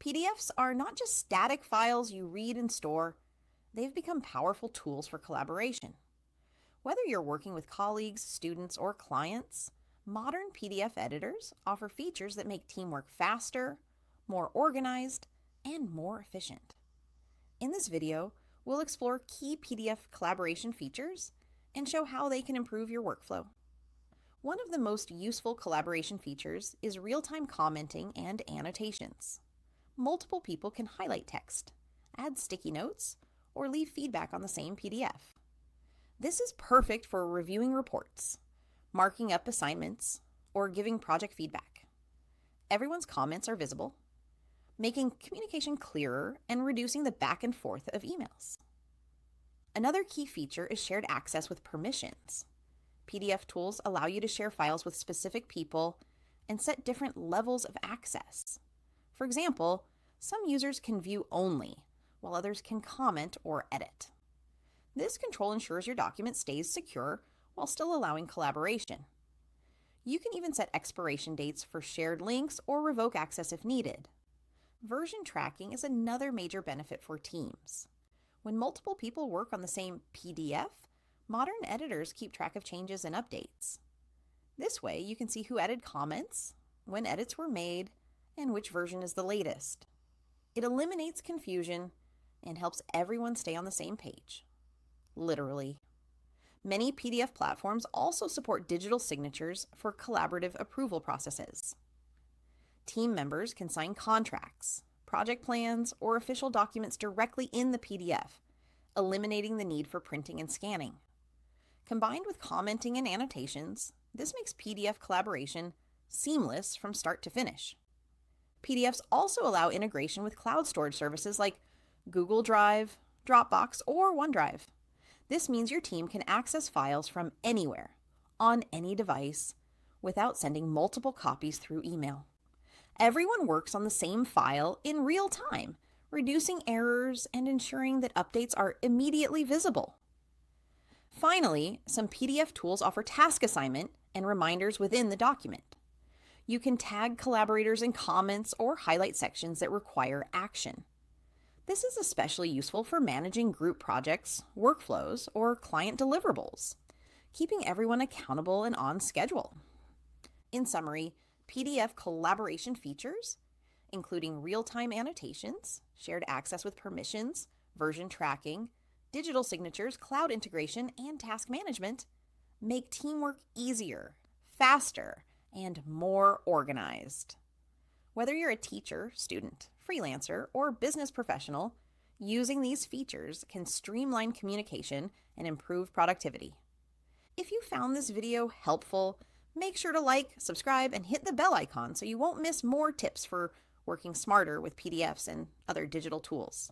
PDFs are not just static files you read and store, they've become powerful tools for collaboration. Whether you're working with colleagues, students, or clients, modern PDF editors offer features that make teamwork faster, more organized, and more efficient. In this video, we'll explore key PDF collaboration features and show how they can improve your workflow. One of the most useful collaboration features is real-time commenting and annotations. Multiple people can highlight text, add sticky notes, or leave feedback on the same PDF. This is perfect for reviewing reports, marking up assignments, or giving project feedback. Everyone's comments are visible, making communication clearer and reducing the back and forth of emails. Another key feature is shared access with permissions. PDF tools allow you to share files with specific people and set different levels of access. For example, some users can view only, while others can comment or edit. This control ensures your document stays secure while still allowing collaboration. You can even set expiration dates for shared links or revoke access if needed. Version tracking is another major benefit for teams. When multiple people work on the same PDF, modern editors keep track of changes and updates. This way, you can see who added comments, when edits were made, and which version is the latest. It eliminates confusion and helps everyone stay on the same page. Literally. Many PDF platforms also support digital signatures for collaborative approval processes. Team members can sign contracts, project plans, or official documents directly in the PDF, eliminating the need for printing and scanning. Combined with commenting and annotations, this makes PDF collaboration seamless from start to finish. PDFs also allow integration with cloud storage services like Google Drive, Dropbox, or OneDrive. This means your team can access files from anywhere, on any device, without sending multiple copies through email. Everyone works on the same file in real time, reducing errors and ensuring that updates are immediately visible. Finally, some PDF tools offer task assignment and reminders within the document. You can tag collaborators in comments or highlight sections that require action. This is especially useful for managing group projects, workflows, or client deliverables, keeping everyone accountable and on schedule. In summary, PDF collaboration features, including real-time annotations, shared access with permissions, version tracking, digital signatures, cloud integration, and task management, make teamwork easier, faster, and more organized. Whether you're a teacher, student, freelancer, or business professional, using these features can streamline communication and improve productivity. If you found this video helpful, make sure to like, subscribe, and hit the bell icon so you won't miss more tips for working smarter with PDFs and other digital tools.